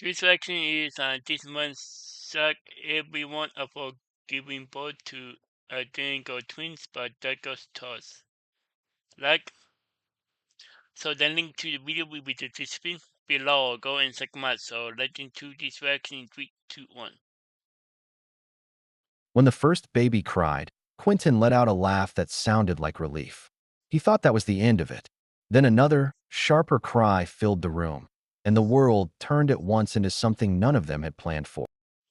This vaccine is this month suck everyone up for giving birth to identical twins, but that goes toss. Like, so the link to the video will be the description below. Go and check them out. So let's into this vaccine in 3, 2, 1. When the first baby cried, Quentin let out a laugh that sounded like relief. He thought that was the end of it. Then another, sharper cry filled the room, and the world turned at once into something none of them had planned for.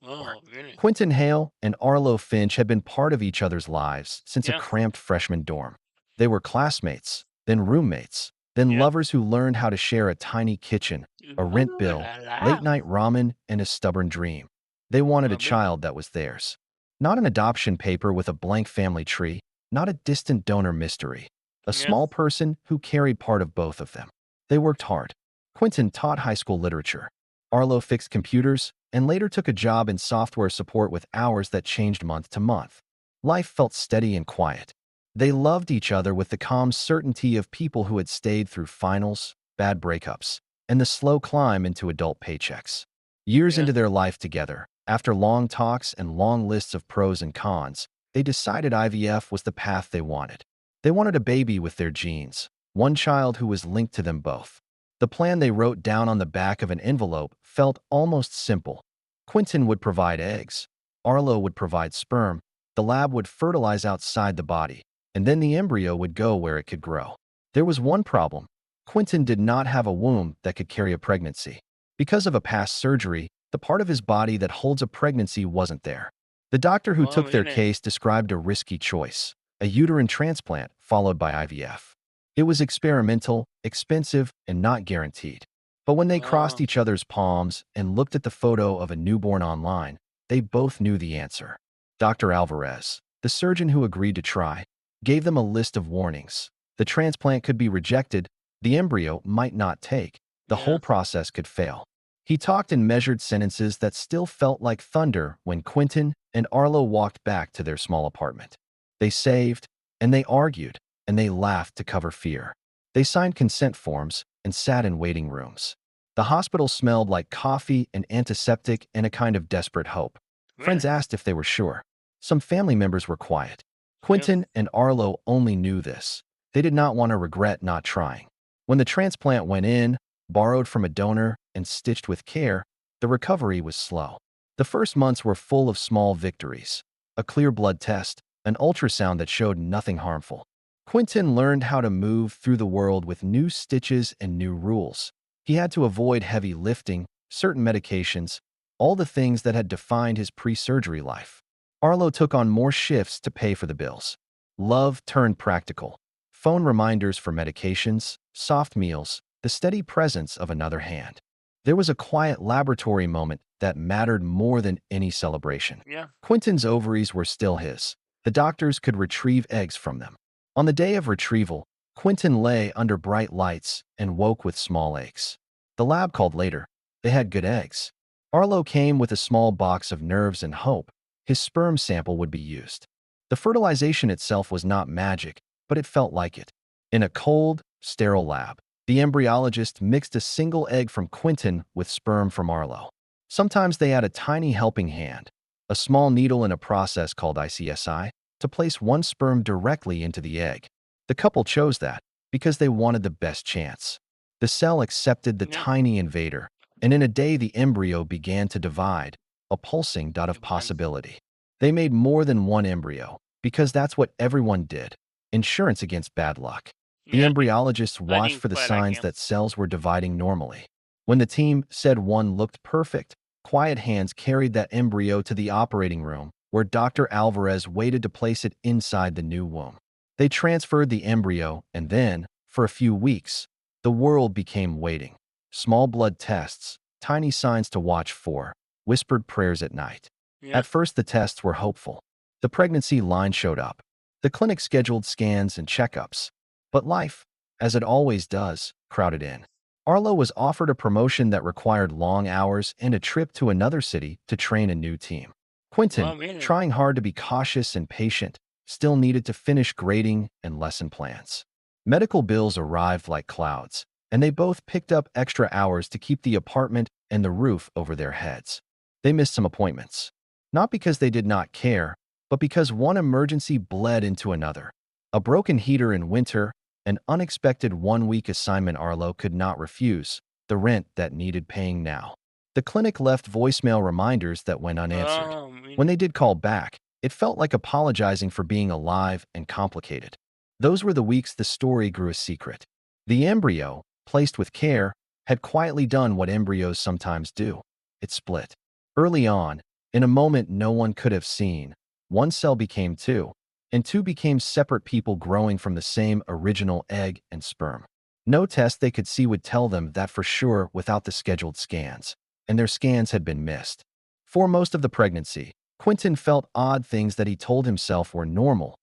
Oh, really? Quentin Hale and Arlo Finch had been part of each other's lives since a Yeah, cramped freshman dorm. They were classmates, then roommates, then yeah. lovers who learned how to share a tiny kitchen, a rent Ooh bill, la la. late-night ramen, and a stubborn dream. They wanted a Oh, baby. child that was theirs. Not an adoption paper with a blank family tree, not a distant donor mystery. A Yeah, small person who carried part of both of them. They worked hard. Quentin taught high school literature. Arlo fixed computers and later took a job in software support with hours that changed month to month. Life felt steady and quiet. They loved each other with the calm certainty of people who had stayed through finals, bad breakups, and the slow climb into adult paychecks. Years yeah. into their life together, after long talks and long lists of pros and cons, they decided IVF was the path they wanted. They wanted a baby with their genes, one child who was linked to them both. The plan they wrote down on the back of an envelope felt almost simple. Quentin would provide eggs, Arlo would provide sperm, the lab would fertilize outside the body, and then the embryo would go where it could grow. There was one problem. Quentin did not have a womb that could carry a pregnancy. Because of a past surgery, the part of his body that holds a pregnancy wasn't there. The doctor who Oh, took their really? case described a risky choice, a uterine transplant followed by IVF. It was experimental, expensive, and not guaranteed. But when they crossed Oh, each other's palms and looked at the photo of a newborn online, they both knew the answer. Dr. Alvarez, the surgeon who agreed to try, gave them a list of warnings. The transplant could be rejected, the embryo might not take, the yeah. whole process could fail. He talked in measured sentences that still felt like thunder when Quentin and Arlo walked back to their small apartment. They saved, and they argued, and they laughed to cover fear. They signed consent forms and sat in waiting rooms. The hospital smelled like coffee and antiseptic and a kind of desperate hope. Friends Really? asked if they were sure. Some family members were quiet. Yeah. Quentin and Arlo only knew this. They did not want to regret not trying. When the transplant went in, borrowed from a donor, and stitched with care, the recovery was slow. The first months were full of small victories. A clear blood test, an ultrasound that showed nothing harmful. Quentin learned how to move through the world with new stitches and new rules. He had to avoid heavy lifting, certain medications, all the things that had defined his pre-surgery life. Arlo took on more shifts to pay for the bills. Love turned practical. Phone reminders for medications, soft meals, the steady presence of another hand. There was a quiet laboratory moment that mattered more than any celebration. Yeah. Quentin's ovaries were still his. The doctors could retrieve eggs from them. On the day of retrieval, Quentin lay under bright lights and woke with small aches. The lab called later. They had good eggs. Arlo came with a small box of nerves and hope. His sperm sample would be used. The fertilization itself was not magic, but it felt like it. In a cold, sterile lab, the embryologist mixed a single egg from Quentin with sperm from Arlo. Sometimes they had a tiny helping hand, a small needle in a process called ICSI, to place one sperm directly into the egg. The couple chose that because they wanted the best chance. The cell accepted the Yeah. tiny invader, and in a day the embryo began to divide, a pulsing dot of Divine. possibility. They made more than one embryo, because that's what everyone did. Insurance against bad luck. The Yeah. embryologists I watched didn't for the quite like signs him. that cells were dividing normally. When the team said one looked perfect, quiet hands carried that embryo to the operating room, where Dr. Alvarez waited to place it inside the new womb. They transferred the embryo, and then, for a few weeks, the world became waiting. Small blood tests, tiny signs to watch for, whispered prayers at night. Yeah. At first, the tests were hopeful. The pregnancy line showed up. The clinic scheduled scans and checkups. But life, as it always does, crowded in. Arlo was offered a promotion that required long hours and a trip to another city to train a new team. Quentin, Oh, really? trying hard to be cautious and patient, still needed to finish grading and lesson plans. Medical bills arrived like clouds. and they both picked up extra hours to keep the apartment and the roof over their heads. They missed some appointments, not because they did not care, but because one emergency bled into another. A broken heater in winter, an unexpected one-week assignment Arlo could not refuse, the rent that needed paying now. The clinic left voicemail reminders that went unanswered. Oh, When really? they did call back, it felt like apologizing for being alive and complicated. Those were the weeks the story grew a secret. The embryo, placed with care, had quietly done what embryos sometimes do. It split. Early on, in a moment no one could have seen, one cell became two, and two became separate people growing from the same original egg and sperm. No test they could see would tell them that for sure without the scheduled scans, and their scans had been missed. For most of the pregnancy, Quentin felt odd things that he told himself were normal: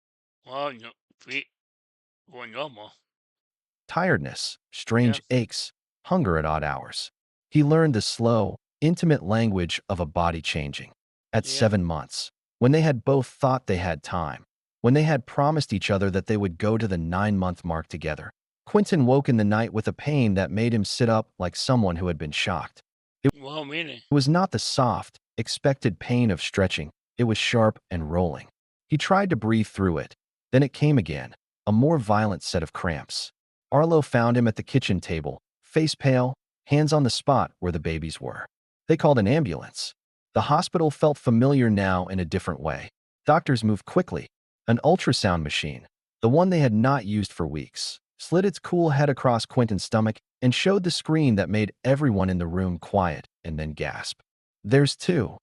Well, no, we were normal. tiredness, strange Yes. aches, hunger at odd hours. He learned the slow, intimate language of a body changing. At Yeah. 7 months, when they had both thought they had time, when they had promised each other that they would go to the 9-month mark together, Quentin woke in the night with a pain that made him sit up like someone who had been shocked. Well, really? It was not the soft, expected pain of stretching. It was sharp and rolling. He tried to breathe through it. Then it came again, a more violent set of cramps. Arlo found him at the kitchen table, face pale, hands on the spot where the babies were. They called an ambulance. The hospital felt familiar now in a different way. Doctors moved quickly. An ultrasound machine, the one they had not used for weeks, slid its cool head across Quentin's stomach and showed the screen that made everyone in the room quiet and then gasp. "There's two,"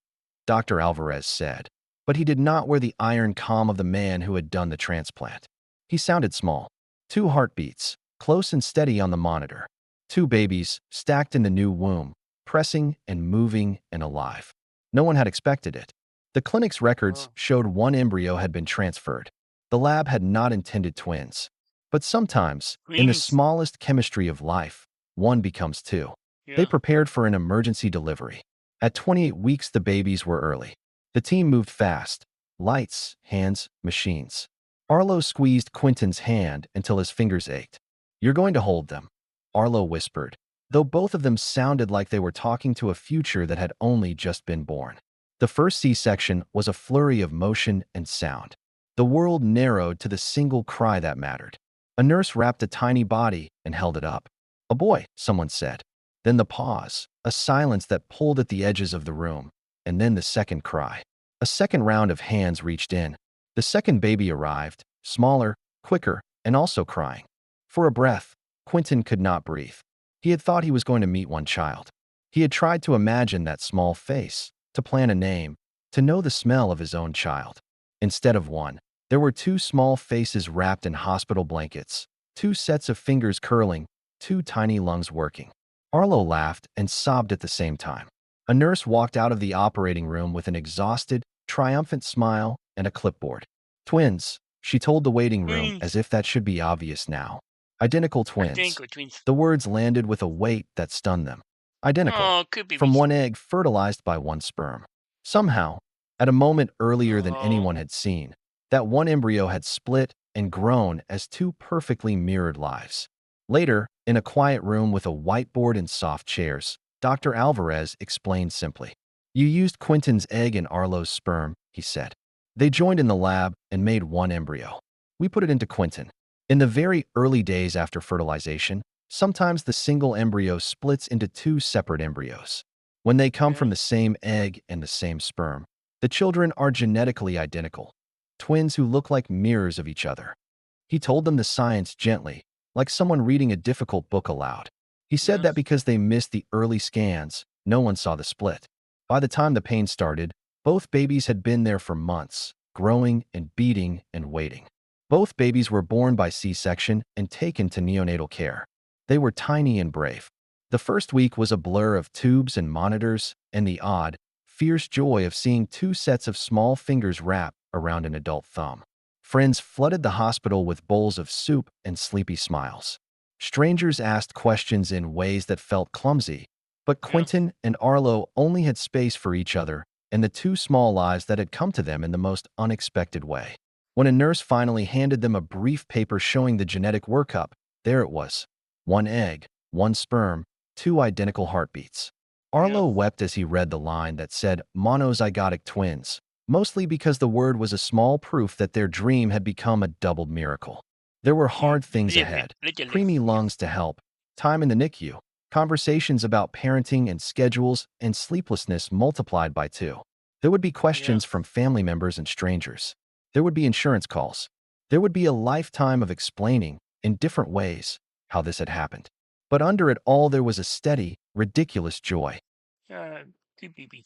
Dr. Alvarez said, but he did not wear the iron calm of the man who had done the transplant. He sounded small. Two heartbeats, close and steady on the monitor. Two babies, stacked in the new womb, pressing and moving and alive. No one had expected it. The clinic's records Oh, showed one embryo had been transferred. The lab had not intended twins. But sometimes, in the twins. smallest chemistry of life, one becomes two. They Yeah. prepared for an emergency delivery. At 28 weeks, the babies were early. The team moved fast. Lights, hands, machines. Arlo squeezed Quentin's hand until his fingers ached. "You're going to hold them," Arlo whispered, though both of them sounded like they were talking to a future that had only just been born. The first C-section was a flurry of motion and sound. The world narrowed to the single cry that mattered. A nurse wrapped a tiny body and held it up. "A boy," someone said. Then the pause, a silence that pulled at the edges of the room, and then the second cry. A second round of hands reached in. The second baby arrived, smaller, quicker, and also crying. For a breath, Quentin could not breathe. He had thought he was going to meet one child. He had tried to imagine that small face, to plan a name, to know the smell of his own child. Instead of one, there were two small faces wrapped in hospital blankets, two sets of fingers curling, two tiny lungs working. Arlo laughed and sobbed at the same time. A nurse walked out of the operating room with an exhausted, triumphant smile and a clipboard. "Twins," she told the waiting room as Twins. if that should be obvious now. "Identical I think twins." we're twins. The words landed with a weight that stunned them. Identical. Oh, could be From we. one egg fertilized by one sperm. Somehow, at a moment earlier than Oh, anyone had seen, that one embryo had split and grown as two perfectly mirrored lives. Later, in a quiet room with a whiteboard and soft chairs, Dr. Alvarez explained simply. "You used Quentin's egg and Arlo's sperm," he said. "They joined in the lab and made one embryo. We put it into Quentin. In the very early days after fertilization, sometimes the single embryo splits into two separate embryos. When they come yeah. from the same egg and the same sperm, the children are genetically identical, twins who look like mirrors of each other." He told them the science gently, like someone reading a difficult book aloud. He said that Yes. because they missed the early scans, no one saw the split. By the time the pain started, both babies had been there for months, growing and beating and waiting. Both babies were born by C-section and taken to neonatal care. They were tiny and brave. The first week was a blur of tubes and monitors and the odd, fierce joy of seeing two sets of small fingers wrap around an adult thumb. Friends flooded the hospital with bowls of soup and sleepy smiles. Strangers asked questions in ways that felt clumsy, but Yes. Quentin and Arlo only had space for each other and the two small lives that had come to them in the most unexpected way. When a nurse finally handed them a brief paper showing the genetic workup, there it was. One egg, one sperm, two identical heartbeats. Yeah. Arlo wept as he read the line that said monozygotic twins, mostly because the word was a small proof that their dream had become a doubled miracle. There were hard things Literally, ahead, literally. preemie Yeah. lungs to help, time in the NICU, conversations about parenting and schedules, and sleeplessness multiplied by two. There would be Yeah. questions from family members and strangers. There would be insurance calls. There would be a lifetime of explaining, in different ways, how this had happened. But under it all, there was a steady, ridiculous joy. Two baby.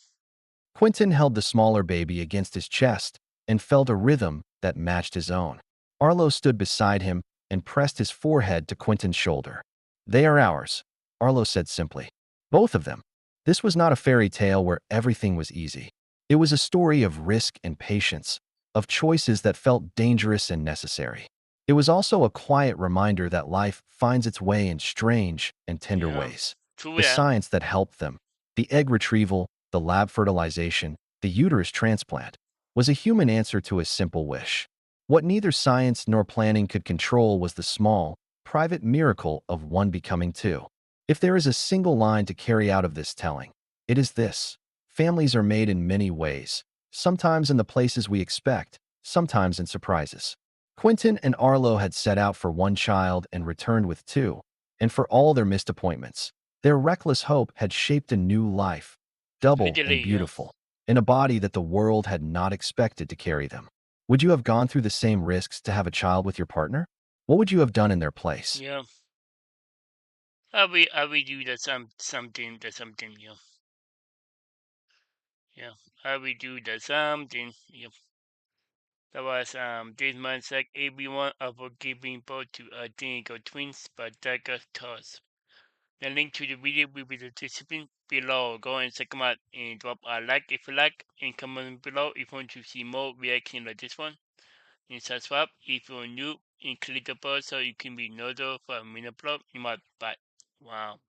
Quentin held the smaller baby against his chest and felt a rhythm that matched his own. Arlo stood beside him and pressed his forehead to Quentin's shoulder. "They are ours," Arlo said simply. "Both of them." This was not a fairy tale where everything was easy. It was a story of risk and patience, of choices that felt dangerous and necessary. It was also a quiet reminder that life finds its way in strange and tender Yeah. ways. True The that. science that helped them, the egg retrieval, the lab fertilization, the uterus transplant, was a human answer to a simple wish. What neither science nor planning could control was the small, private miracle of one becoming two. If there is a single line to carry out of this telling, it is this: families are made in many ways, sometimes in the places we expect, sometimes in surprises. Quentin and Arlo had set out for one child and returned with two, and for all their missed appointments, their reckless hope had shaped a new life, double and Literally, yeah. beautiful, in a body that the world had not expected to carry them. Would you have gone through the same risks to have a child with your partner? What would you have done in their place? Yeah. I will do the something, yeah. Yeah. I will do the something. Yeah. That was this month's like everyone of giving birth to identical twins, but that got tossed. The link to the video will be the description below. Go and check them out and drop a like if you like, and comment below if you want to see more reaction like this one. And subscribe if you're new, and click the bell so you can be notified for a minute upload in my butt. Wow.